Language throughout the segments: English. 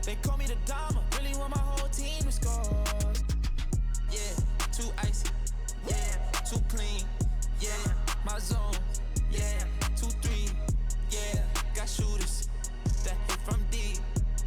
They call me the Dama, really want my whole team to score. Yeah, too icy, yeah, too clean, yeah, my zone, yeah, 2-3, yeah, got shooters that hit from deep,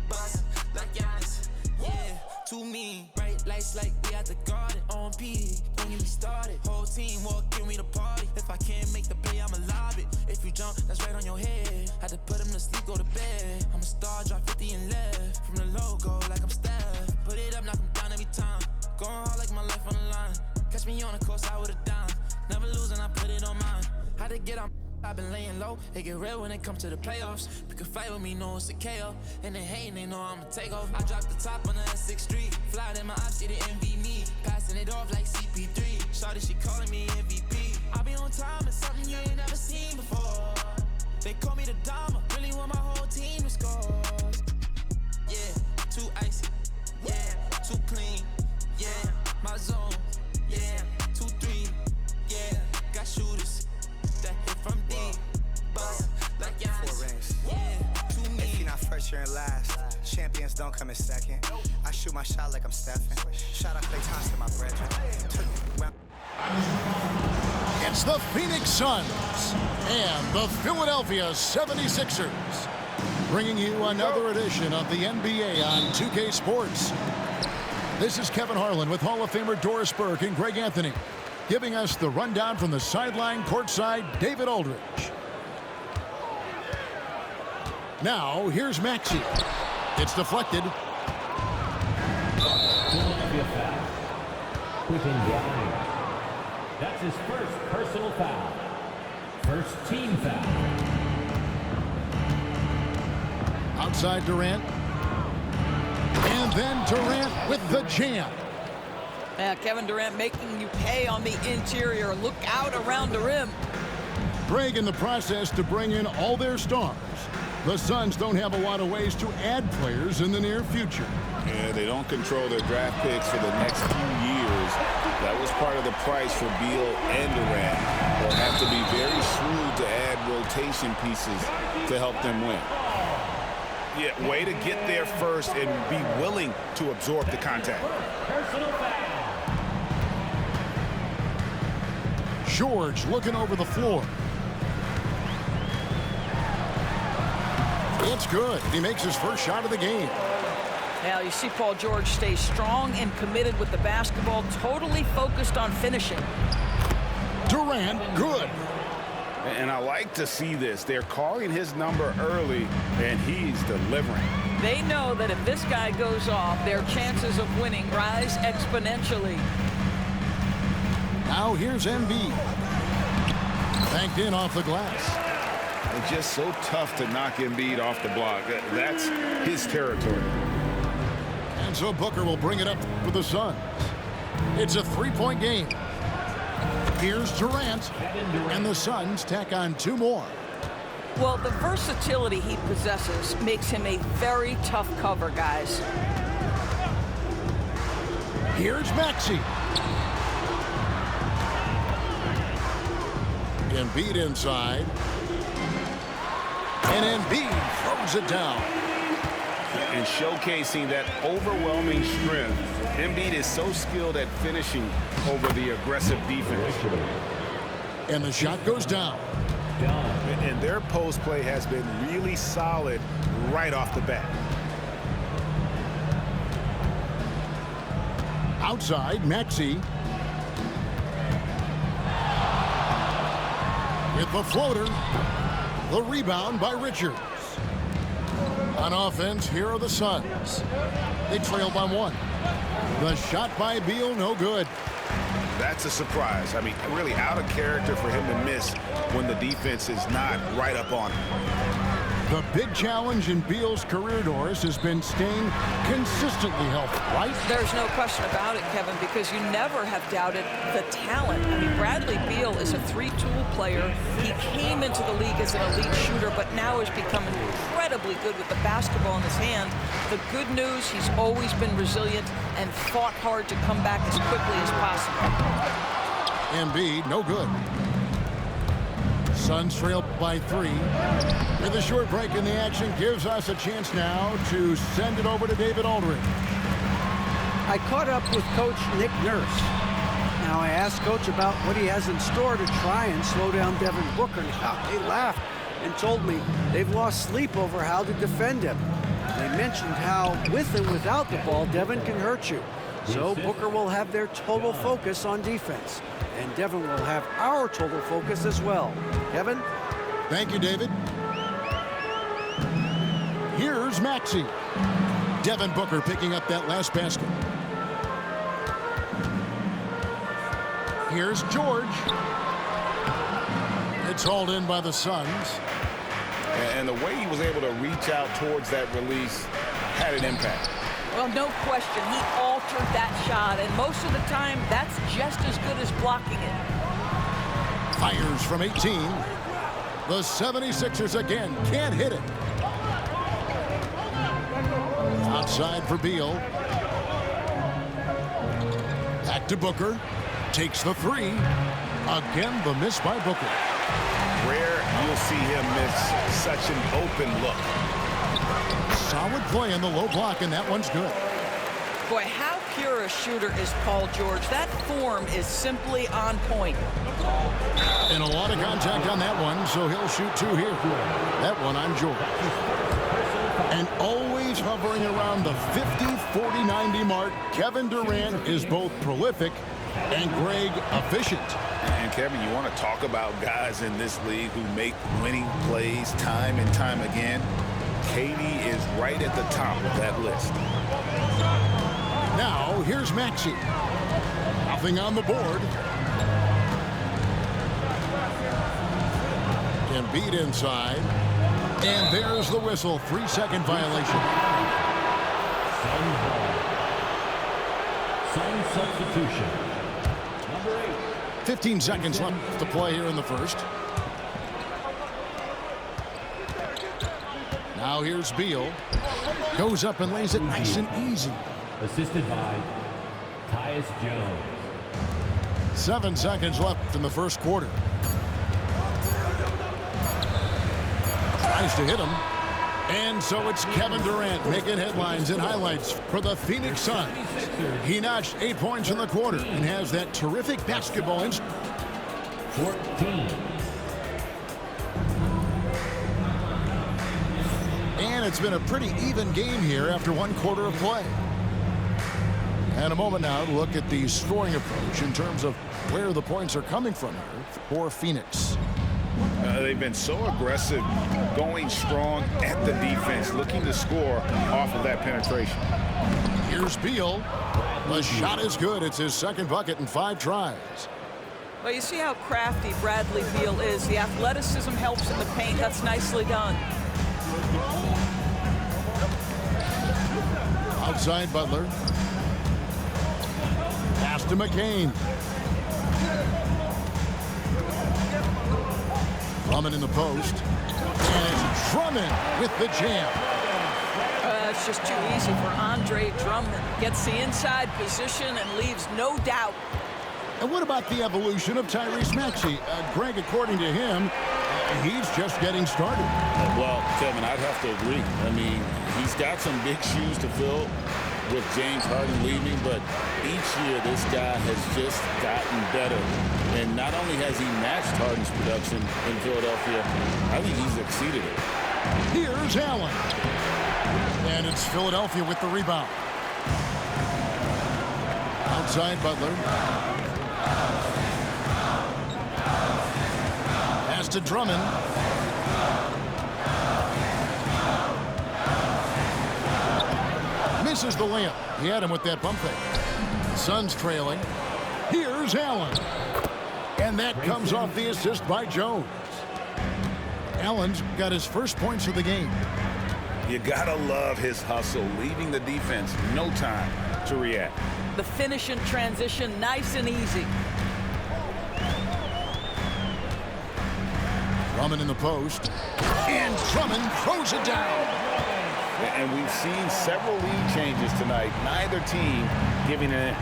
bust like Giannis, yeah, too mean, bright lights like we at the garden, on P, don't get me started, whole team walking me the party, if I can't make the play, I'ma lob it, if you jump, that's right on your head, had to put him to sleep, go to bed, I'm a star, drop 50 and left, from the logo like I'm Steph, put it up, knock him down every time, going hard like my life on the line, catch me on the course, I would've dimed, never losing, I put it on mine, had to get on, I've been laying low, it get real when it comes to the playoffs, pick a fight with me, know it's a KO, and they hating, they know I'ma take off, I dropped the top on the S6 Street, fly in my ops, see the envy me, passing it off like CP3, shawty, she calling me MVP, I be on time, it's something you ain't never seen before, they call me the Dama, really want my whole team to score, yeah, too icy, yeah, too clean, yeah, my zone, yeah, 2-3, yeah, got shooters that hit from deep, bust like Giannis, yeah, too mean. If you're not first, you're in last. Champions don't come in second. I shoot my shot like I'm Stephen. Shout out Klay Thompson, my brethren. It's the Phoenix Suns and the Philadelphia 76ers, bringing you another edition of the NBA on 2K Sports. This is Kevin Harlan with Hall of Famer Doris Burke and Greg Anthony, giving us the rundown from the sideline courtside, David Aldridge. Now, here's Maxey. It's deflected. Philadelphia foul. Quentin Grimes. That's his first personal foul. First team foul. Outside Durant. And then Durant with the jam. Yeah, Kevin Durant making you pay on the interior. Look out around the rim. Greg in the process to bring in all their stars. The Suns don't have a lot of ways to add players in the near future. Yeah, they don't control their draft picks for the next few years. That was part of the price for Beal and Durant. They'll have to be very shrewd to add rotation pieces to help them win. Yeah, way to get there first and be willing to absorb the contact. George looking over the floor. It's good. He makes his first shot of the game. Now you see Paul George stay strong and committed with the basketball, totally focused on finishing. Durant, good. And I like to see this. They're calling his number early, and he's delivering. They know that if this guy goes off, their chances of winning rise exponentially. Now here's Embiid. Banked in off the glass. It's just so tough to knock Embiid off the block. That's his territory. And so Booker will bring it up for the Suns. It's a three-point game. Here's Durant, and the Suns tack on two more. Well, the versatility he possesses makes him a very tough cover, guys. Here's Maxey. Embiid inside. And Embiid throws it down. And showcasing that overwhelming strength. Embiid is so skilled at finishing over the aggressive defense. And the shot goes down. And their post play has been really solid right off the bat. Outside, Maxey. With the floater. The rebound by Richards. On offense, here are the Suns. They trail by one. The shot by Beal, no good. That's a surprise. I mean, really out of character for him to miss when the defense is not right up on him. The big challenge in Beal's career, Doris, has been staying consistently healthy, right? There's no question about it, Kevin, because you never have doubted the talent. I mean, Bradley Beal is a three-tool player. He came into the league as an elite shooter, but now has become incredibly good with the basketball in his hand. The good news, he's always been resilient and fought hard to come back as quickly as possible. Embiid, no good. Suns trail by 3. With a short break in the action gives us a chance now to send it over to David Aldridge. I caught up with Coach Nick Nurse. Now I asked Coach about what he has in store to try and slow down Devin Booker. Now, they laughed and told me they've lost sleep over how to defend him. They mentioned how with and without the ball, Devin can hurt you. So Booker will have their total focus on defense. And Devin will have our total focus as well. Kevin? Thank you, David. Here's Maxey. Devin Booker picking up that last basket. Here's George. It's hauled in by the Suns. And the way he was able to reach out towards that release had an impact. Well, no question, he altered that shot, and most of the time, that's just as good as blocking it. Fires from 18. The 76ers again can't hit it. Outside for Beal. Back to Booker. Takes the 3. Again, the miss by Booker. Rare you'll see him miss such an open look. Solid play in the low block, and that one's good. Boy, how pure a shooter is Paul George. That form is simply on point. And a lot of contact on that one, so he'll shoot 2 here. That one on George. And always hovering around the 50, 40, 90 mark, Kevin Durant is both prolific and Greg efficient. And Kevin, you want to talk about guys in this league who make winning plays time and time again? KD is right at the top of that list. Now, here's Maxey. Nothing on the board. Embiid inside. And there's the whistle. 3-second violation. Sun substitution. Number 8. 15 seconds left to play here in the first. Now here's Beal. Goes up and lays it nice and easy. Assisted by Tyus Jones. 7 seconds left in the first quarter. Tries to hit him. And so it's Kevin Durant making headlines and highlights for the Phoenix Suns. He notched 8 points in the quarter and has that terrific basketball instinct. 14. And it's been a pretty even game here after 1 quarter of play. And a moment now to look at the scoring approach in terms of where the points are coming from here for Phoenix. They've been so aggressive, going strong at the defense, looking to score off of that penetration. Here's Beal. The shot is good. It's his second bucket in 5 tries. Well, you see how crafty Bradley Beal is. The athleticism helps in the paint. That's nicely done. Outside Butler. Pass to McCain. Drummond in the post. And it's Drummond with the jam. It's just too easy for Andre Drummond. Gets the inside position and leaves no doubt. And what about the evolution of Tyrese Maxey? Greg, according to him, he's just getting started. Well, Kevin, I'd have to agree. I mean, he's got some big shoes to fill with James Harden leaving, but each year this guy has just gotten better. And not only has he matched Harden's production in Philadelphia, I think he's exceeded it. Here's Allen. And it's Philadelphia with the rebound. Outside Butler. Pass to Drummond. Misses the layup. He had him with that bump fake. Suns trailing. Here's Allen. And that comes off the assist by Jones. Allen's got his first points of the game. You gotta love his hustle, leaving the defense no time to react. The finish in transition, nice and easy. Drummond in the post. And Drummond throws it down. And we've seen several lead changes tonight, neither team giving an inch.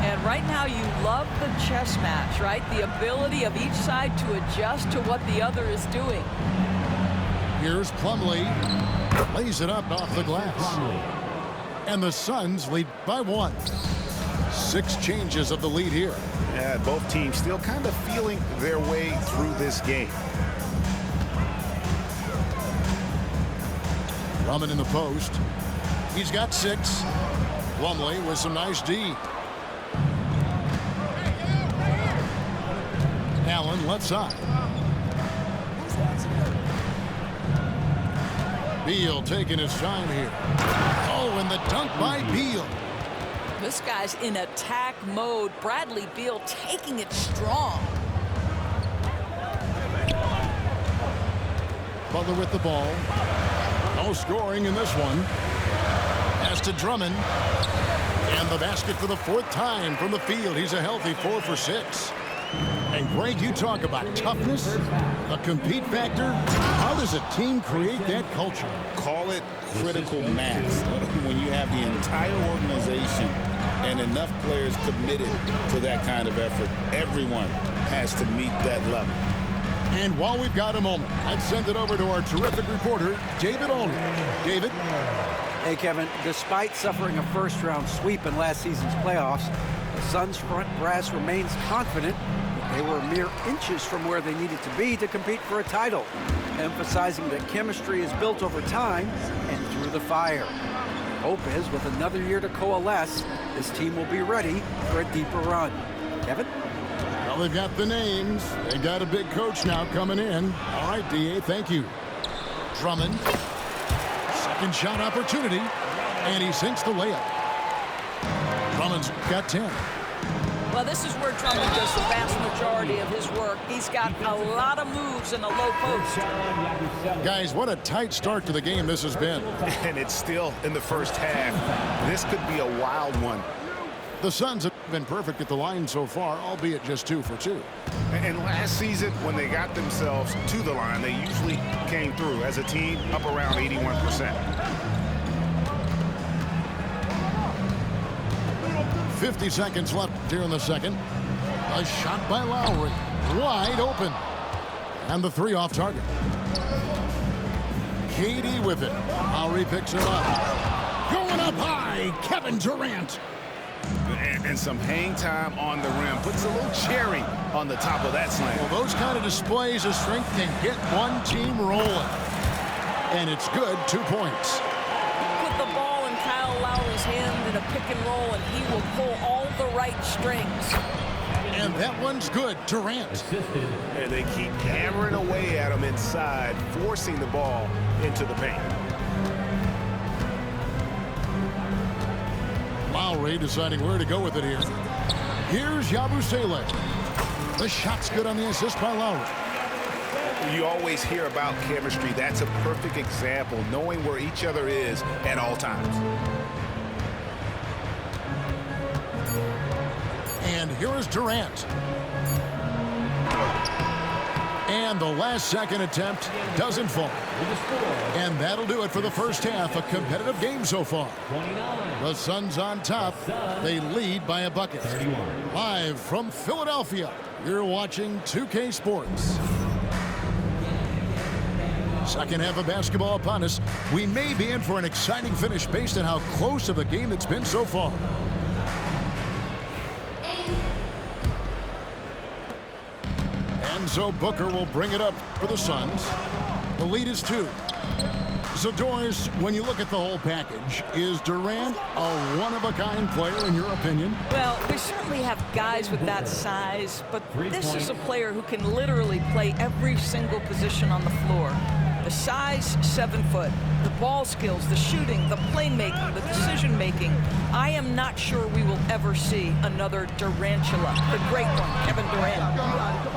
And right now you love the chess match, right? The ability of each side to adjust to what the other is doing. Here's Plumlee. Lays it up off the glass. And the Suns lead by 1. 6 changes of the lead here. Yeah, both teams still kind of feeling their way through this game. Drummond in the post. He's got 6. Plumlee with some nice D. Allen left side. Beal taking his time here. Oh, and the dunk by Beal. This guy's in attack mode. Bradley Beal taking it strong. Butler with the ball. No scoring in this one. Pass to Drummond. And the basket for the 4th time from the field. He's a healthy 4 for 6. And Greg, you talk about toughness, a compete factor. How does a team create that culture? Call it critical mass. When you have the entire organization and enough players committed to that kind of effort, everyone has to meet that level. And while we've got a moment, I'd send it over to our terrific reporter, David Aldridge. David? Hey, Kevin, despite suffering a first-round sweep in last season's playoffs, the Suns front brass remains confident that they were mere inches from where they needed to be to compete for a title, emphasizing that chemistry is built over time and through the fire. Hope is, with another year to coalesce, this team will be ready for a deeper run. Kevin? Well, they've got the names. They got a big coach now coming in. All right, D.A., thank you. Drummond. Second shot opportunity. And he sinks the layup. Drummond's got 10. Well, this is where Drummond does the vast majority of his work. He's got a lot of moves in the low post. Guys, what a tight start to the game this has been. And it's still in the first half. This could be a wild one. The Suns have been perfect at the line so far, albeit just 2 for 2. And last season, when they got themselves to the line, they usually came through as a team up around 81%. 50 seconds left here in the second. A shot by Lowry. Wide open. And the 3 off target. KD with it. Lowry picks it up. Going up high, Kevin Durant. And some hang time on the rim. Puts a little cherry on the top of that slam. Well, those kind of displays of strength can get one team rolling. And it's good, 2 points. Put the ball in Kyle Lowry's hand in a pick and roll, and he will pull all the right strings. And that one's good, Durant. And they keep hammering away at him inside, forcing the ball into the paint. Lowry deciding where to go with it here. Here's Yabusele. The shot's good on the assist by Lowry. You always hear about chemistry. That's a perfect example, knowing where each other is at all times. And here is Durant. And the last second attempt doesn't fall. And that'll do it for the first half. A competitive game so far. The Suns on top. They lead by a bucket. Live from Philadelphia, you're watching 2K Sports. Second half of basketball upon us. We may be in for an exciting finish based on how close of a game it's been so far. And so Booker will bring it up for the Suns. The lead is 2. So, Doris, when you look at the whole package, is Durant a one-of-a-kind player in your opinion? Well, we certainly have guys with that size, but this is a player who can literally play every single position on the floor. The size, 7 foot. The ball skills, the shooting, the playmaking, the decision-making. I am not sure we will ever see another Durantula, the great one, Kevin Durant.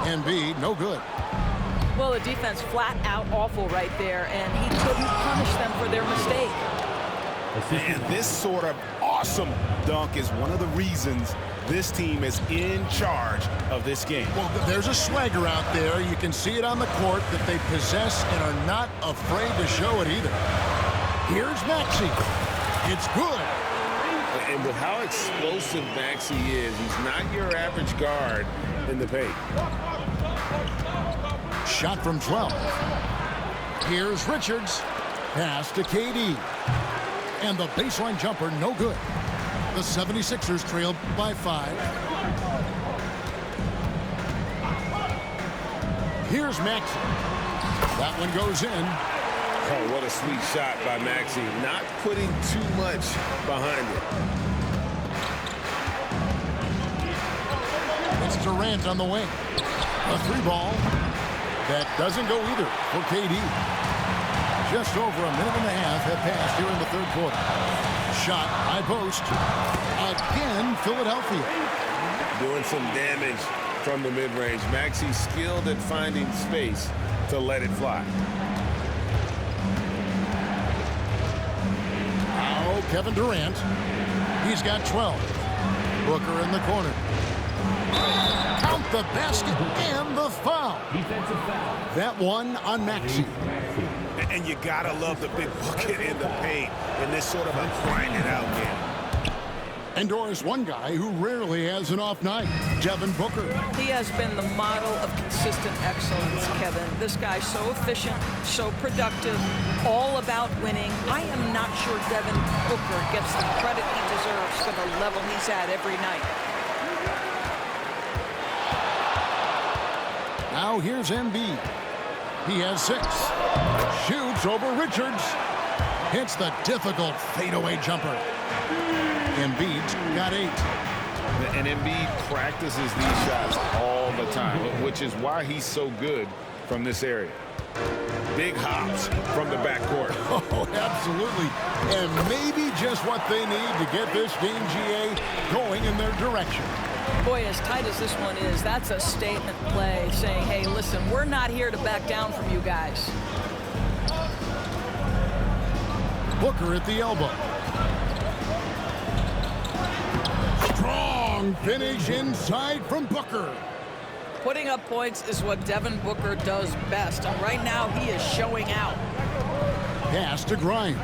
Embiid, no good. Well, the defense flat out awful right there, and he couldn't punish them for their mistake. And this sort of awesome dunk is one of the reasons this team is in charge of this game. Well, there's a swagger out there. You can see it on the court that they possess and are not afraid to show it either. Here's Maxey. It's good. And with how explosive Maxey is, he's not your average guard in the paint. Shot from 12. Here's Richards. Pass to KD. And the baseline jumper, no good. The 76ers trail by 5. Here's Maxey. That one goes in. Oh, what a sweet shot by Maxey. Not putting too much behind it. It's Durant on the wing. A 3-ball. That doesn't go either for KD. Just over a minute and a half have passed here in the third quarter. Shot, high post. Again, Philadelphia. Doing some damage from the mid-range. Maxey skilled at finding space to let it fly. Now Kevin Durant. He's got 12. Booker in the corner. Count the basket and the foul. Defensive foul. That one on Maxey. And you gotta love the big bucket in the paint in this sort of a grind-it-out game. And Doris, one guy who rarely has an off night, Devin Booker. He has been the model of consistent excellence, Kevin. This guy's so efficient, so productive, all about winning. I am not sure Devin Booker gets the credit he deserves for the level he's at every night. Now here's Embiid. He has 6. Shoots over Richards. Hits the difficult fadeaway jumper. Embiid's got 8. And Embiid practices these shots all the time, which is why he's so good from this area. Big hops from the backcourt. Oh, absolutely. And maybe just what they need to get this game, GA, going in their direction. Boy, as tight as this one is, that's a statement play saying, hey, listen, we're not here to back down from you guys. Booker at the elbow. Strong finish inside from Booker. Putting up points is what Devin Booker does best, and right now he is showing out. Pass to Grimes.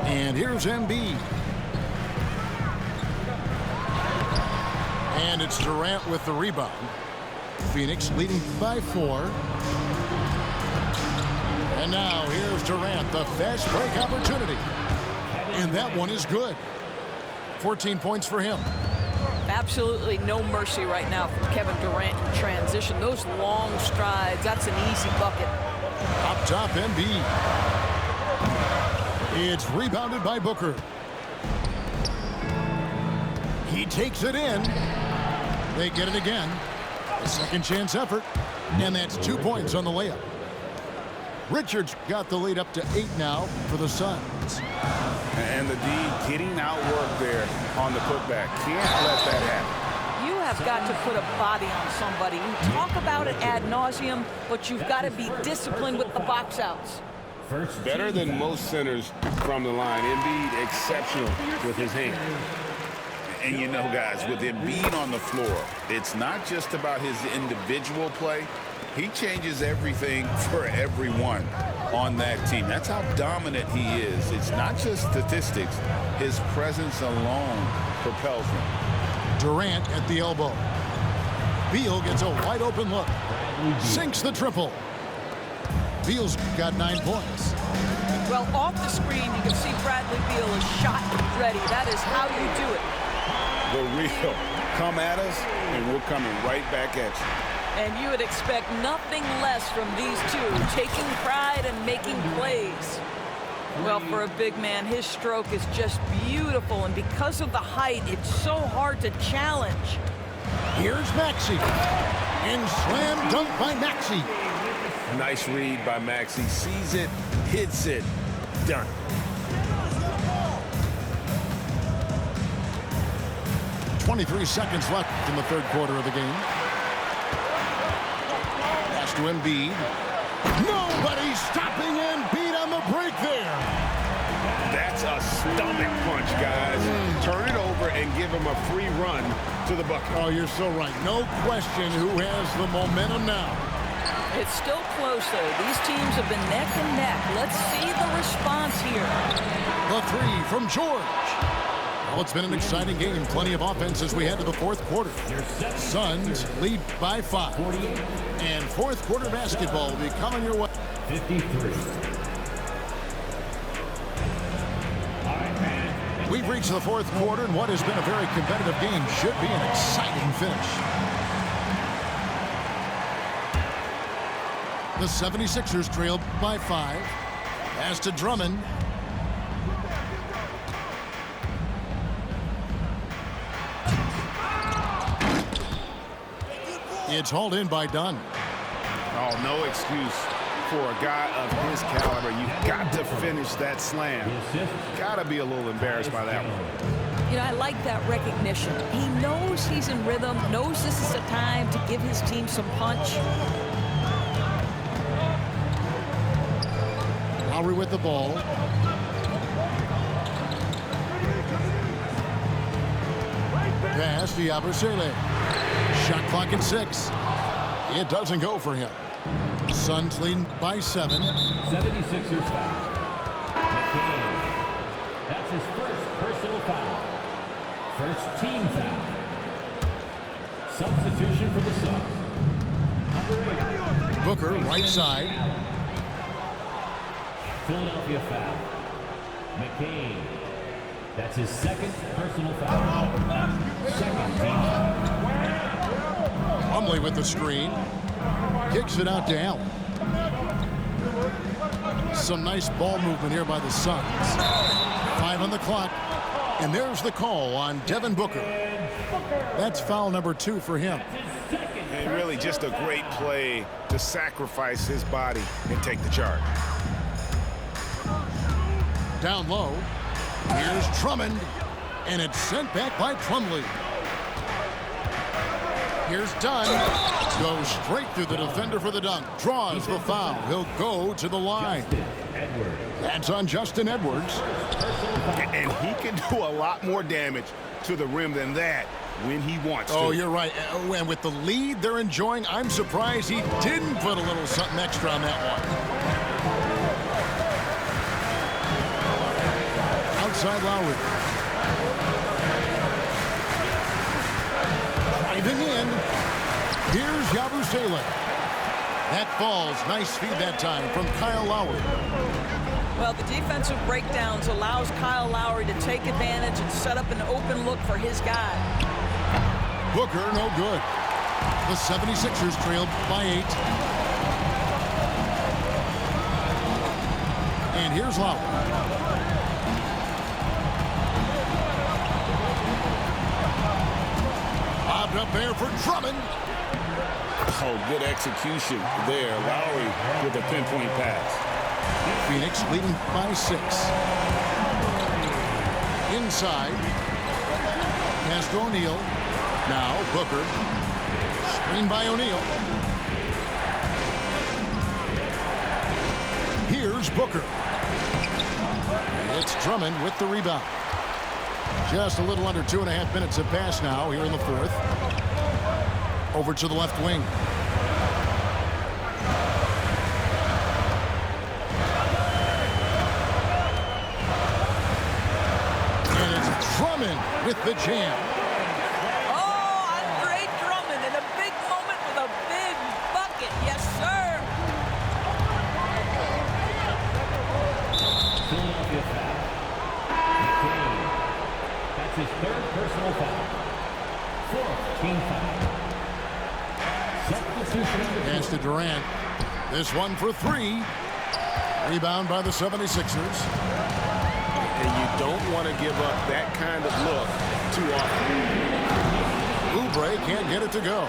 And here's Embiid. And it's Durant with the rebound. Phoenix leading by 4. And now here's Durant, the fast break opportunity. And that one is good. 14 points for him. Absolutely no mercy right now from Kevin Durant in transition. Those long strides, that's an easy bucket. Up top, Embiid. It's rebounded by Booker. He takes it in. They get it again. A second chance effort. And that's 2 points on the layup. Richards got the lead up to 8 now for the Suns. And the D getting outworked there on the putback. Can't let that happen. You have got to put a body on somebody. You talk about it ad nauseum, but you've got to be disciplined with the box outs. Better than most centers from the line. Embiid exceptional with his hand. And you know, guys, with Embiid on the floor, it's not just about his individual play. He changes everything for everyone on that team. That's how dominant he is. It's not just statistics. His presence alone propels him. Durant at the elbow. Beal gets a wide open look. Sinks the triple. Beal's got 9 points. Well, off the screen, you can see Bradley Beal is shot ready. That is how you do it. The real come at us, and we're coming right back at you. And you would expect nothing less from these two, taking pride and making plays. Well, for a big man, his stroke is just beautiful, and because of the height, it's so hard to challenge. Here's Maxey. And slam dunk by Maxey. Nice read by Maxey. Sees it, hits it, done. .23 seconds left in the third quarter of the game. Pass to Embiid. Nobody stopping Embiid on the break there. That's a stomach punch, guys. Turn it over and give him a free run to the bucket. Oh, you're so right. No question who has the momentum now. It's still close, though. These teams have been neck and neck. Let's see the response here. The three from George. Well, it's been an exciting game. Plenty of offense as we head to the fourth quarter. Suns lead by 5. And fourth quarter basketball will be coming your way. 53. We've reached the fourth quarter, and what has been a very competitive game should be an exciting finish. The 76ers trailed by 5. Pass to Drummond. It's hauled in by Dunn. Oh, no excuse for a guy of his caliber. You've got to finish that slam. Got to be a little embarrassed by that one. You know, I like that recognition. He knows he's in rhythm, knows this is the time to give his team some punch. Lowry with the ball. Pass to Yabusele. Shot clock at 6. It doesn't go for him. Suns leading by 7. 76ers foul. McCain. That's his first personal foul. First team foul. Substitution for the Suns. Booker, right side. Philadelphia foul. McCain. That's his second personal foul. Second team foul. Plumlee with the screen. Kicks it out to Allen. Some nice ball movement here by the Suns. 5 on the clock. And there's the call on Devin Booker. That's foul number 2 for him. And really just a great play to sacrifice his body and take the charge. Down low. Here's Drummond. And it's sent back by Plumlee. Here's Dunn. Goes straight through the defender for the dunk. Draws the foul. He'll go to the line. That's on Justin Edwards. And he can do a lot more damage to the rim than that when he wants to. Oh, you're right. And with the lead they're enjoying, I'm surprised he didn't put a little something extra on that one. Outside Lowry. Driving in. Here's Yabusele. That falls. Nice feed that time from Kyle Lowry. Well, the defensive breakdowns allows Kyle Lowry to take advantage and set up an open look for his guy. Booker, no good. The 76ers trailed by 8. And here's Lowry. Bobbed up there for Drummond. Oh, good execution there. Lowry with a pinpoint pass. Phoenix leading by 6. Inside. Pass to O'Neal. Now Booker. Screen by O'Neal. Here's Booker. It's Drummond with the rebound. Just a little under 2.5 minutes have passed now here in the fourth. Over to the left wing. And it's Drummond with the jam. Oh, Andre Drummond in a big moment with a big bucket. Yes, sir. Philadelphia foul. McCain. That's his third personal foul. Fourth team foul. Pass to Durant. This one for 3. Rebound by the 76ers. And you don't want to give up that kind of look too often. Oubre can't get it to go.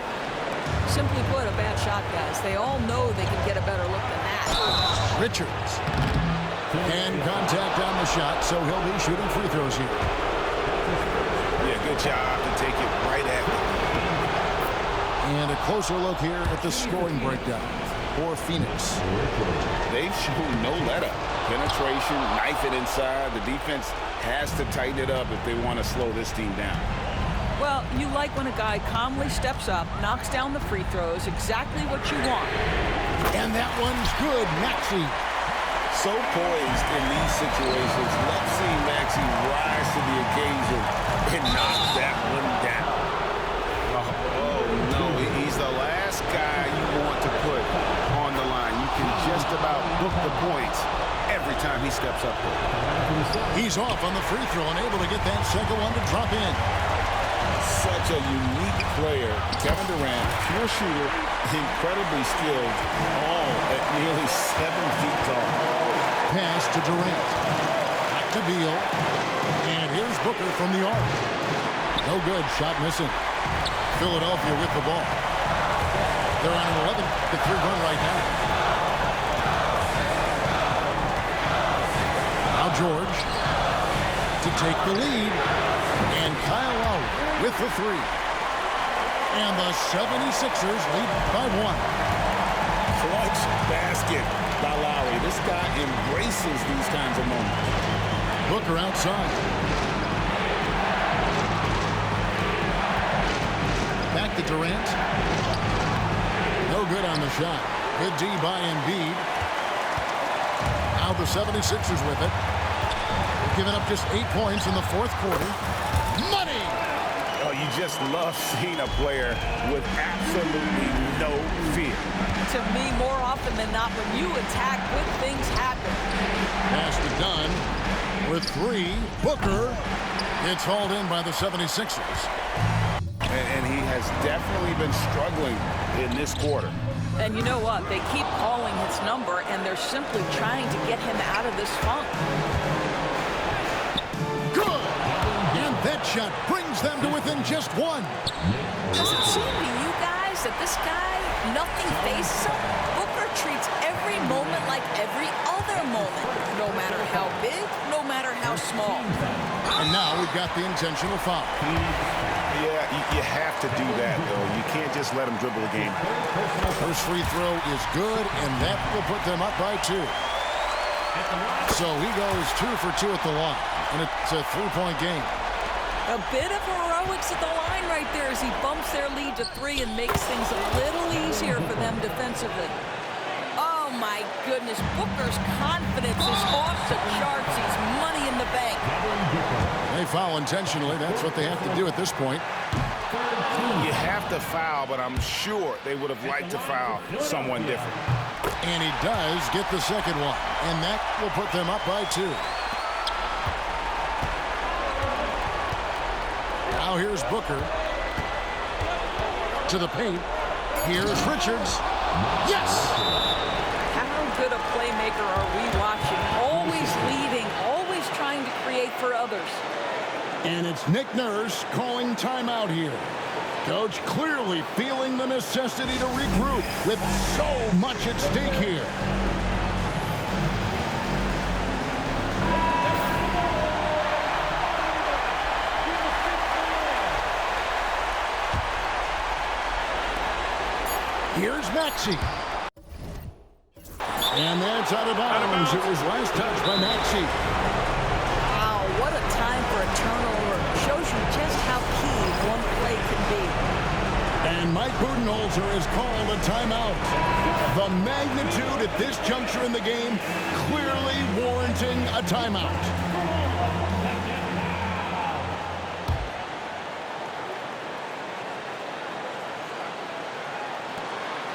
Simply put, a bad shot, guys. They all know they can get a better look than that. Richards. And contact on the shot, so he'll be shooting free throws here. Yeah, good job to take it right at him. And a closer look here at the scoring breakdown for Phoenix. They've shown no let-up. Penetration, knife it inside. The defense has to tighten it up if they want to slow this team down. Well, you like when a guy calmly steps up, knocks down the free throws, exactly what you want. And that one's good. Maxey. So poised in these situations. Let's see Maxey rise to the occasion and knock that one down. Oh, no. He's the last guy you want to put on the line. You can just about book the points every time he steps up there. He's off on the free throw and able to get that second one to drop in. Such a unique player. Kevin Durant, pure shooter, incredibly skilled, all at nearly 7 feet tall. Pass to Durant. Back to Beal. And here's Booker from the arc. No good. Shot missing. Philadelphia with the ball. They're on an 11-3 run right now. Now George to take the lead. And Kyle Lowry with the three. And the 76ers lead by 1. Clutch basket by Lowry. This guy embraces these kinds of moments. Booker outside. Back to Durant. No good on the shot. Good D by Embiid. Now the 76ers with it. Giving up just 8 points in the fourth quarter. Money! Oh, you just love seeing a player with absolutely no fear. To me, more often than not, when you attack, good things happen. Pass to Dunn with 3. Booker. It's hauled in by the 76ers. And he has definitely been struggling in this quarter. And you know what? They keep calling his number, and they're simply trying to get him out of this funk. Good! And that shot brings them to within just 1. Does it seem to you guys that this guy, nothing phases him? Booker treats every moment like every other moment, no matter how big, no matter how small. And now we've got the intentional foul. Yeah, you have to do that, though. You can't just let him dribble the game. First free throw is good, and that will put them up by 2. So he goes 2 for 2 at the line, and it's a 3-point game. A bit of heroics at the line right there as he bumps their lead to 3 and makes things a little easier for them defensively. Oh, my goodness. Booker's confidence is off the charts. He's money in the bank. They foul intentionally. That's what they have to do at this point. You have to foul, but I'm sure they would have liked to foul someone different. And he does get the second one, and that will put them up by 2. Now here's Booker to the paint. Here's Richards. Yes! How good a playmaker are we watching? Always leading, always trying to create for others. And it's Nick Nurse calling timeout here. Coach clearly feeling the necessity to regroup with so much at stake here. Here's Maxey. And that's out of bounds. It was last touched by Maxey. Wow, what a time for a turnover. Shows you just how key one play can be. And Mike Budenholzer has called a timeout. The magnitude at this juncture in the game clearly warranting a timeout.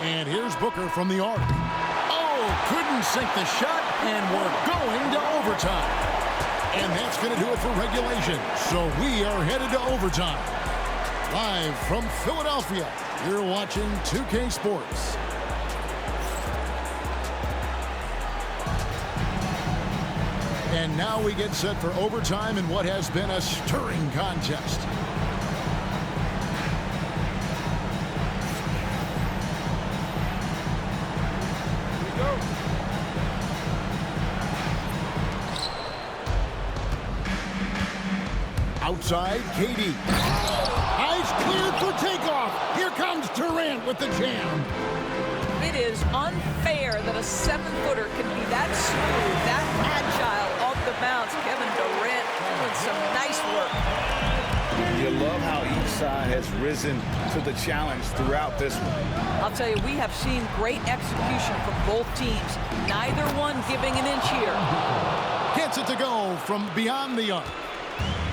And here's Booker from the arc. Oh, couldn't sink the shot, and we're going to overtime. And that's going to do it for regulation. So we are headed to overtime. Live from Philadelphia, you're watching 2K Sports. And now we get set for overtime in what has been a stirring contest. Outside, KD. Eyes cleared for takeoff. Here comes Durant with the jam. It is unfair that a 7-footer can be that smooth, that agile off the bounce. Kevin Durant doing some nice work. You love how each side has risen to the challenge throughout this one. I'll tell you, we have seen great execution from both teams. Neither one giving an inch here. Gets it to go from beyond the arc.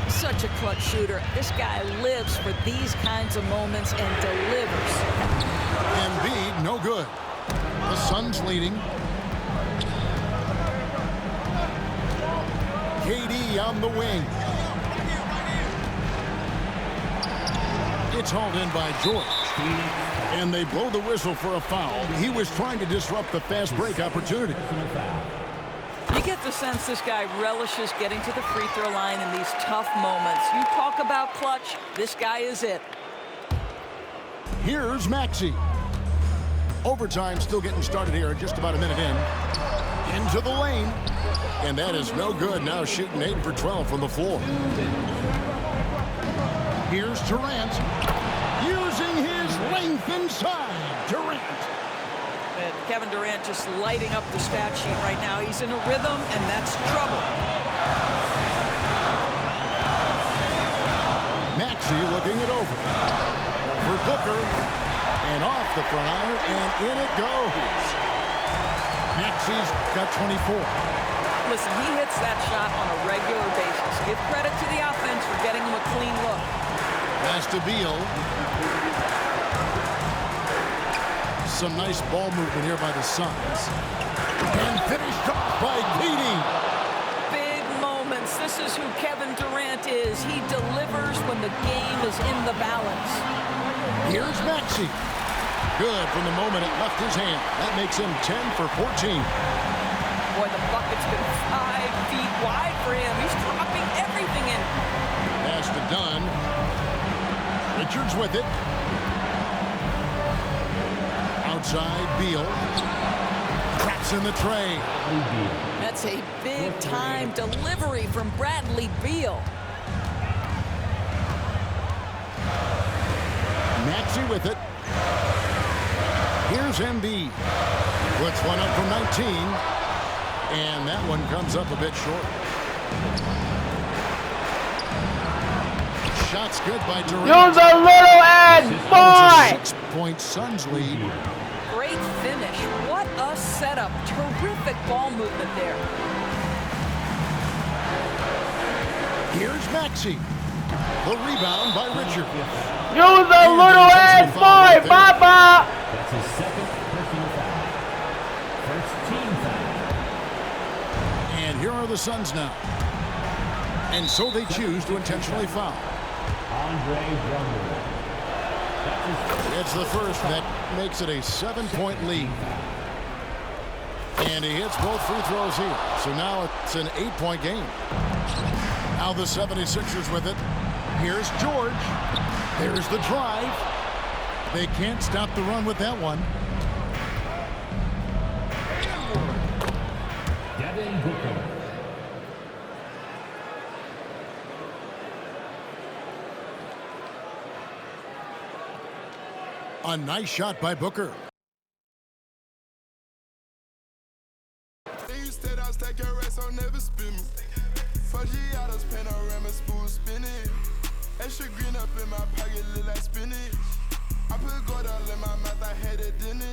Such a clutch shooter. This guy lives for these kinds of moments and delivers. Embiid, no good. The Suns leading. KD on the wing. It's hauled in by George. And they blow the whistle for a foul. He was trying to disrupt the fast break opportunity. You get the sense this guy relishes getting to the free throw line in these tough moments. You talk about clutch, this guy is it. Here's Maxey. Overtime still getting started here, just about a minute in. Into the lane. And that is no good. Now shooting 8 for 12 from the floor. Here's Durant. Using his length inside. Durant. And Kevin Durant just lighting up the stat sheet right now. He's in a rhythm, and that's trouble. Maxey looking it over. For Booker. And off the front iron, and in it goes. Maxey's got 24. Listen, he hits that shot on a regular basis. Give credit to the offense for getting him a clean look. Pass to Beal. Some nice ball movement here by the Suns. And finished off by KD. Big moments. This is who Kevin Durant is. He delivers when the game is in the balance. Here's Maxey. Good from the moment it left his hand. That makes him 10 for 14. Boy, the bucket's been 5 feet wide for him. He's dropping everything in. Pass to Dunn. Richards with it. Outside, Beal. Cracks in the tray. That's a big-time delivery from Bradley Beal. Maxey with it. Here's Embiid. Puts one up from 19. And that one comes up a bit short. Shot's good by Durant. Use a little and boy! 6-point Suns lead. Great finish. What a setup. Terrific ball movement there. Here's Maxey. The rebound by Richard. Use a little and boy, Papa! That's his second personal foul. First team foul. And here are the Suns now. And so they choose to intentionally foul. Andre Drummond. It's the first that makes it a 7-point lead. And he hits both free throws here. So now it's an 8-point game. Now the 76ers with it. Here's George. There's the drive. They can't stop the run with that one. Devin Booker. A nice shot by Booker. Extra green up in my pocket, look like spinach. I put gold all in my mouth, I had it, didn't it?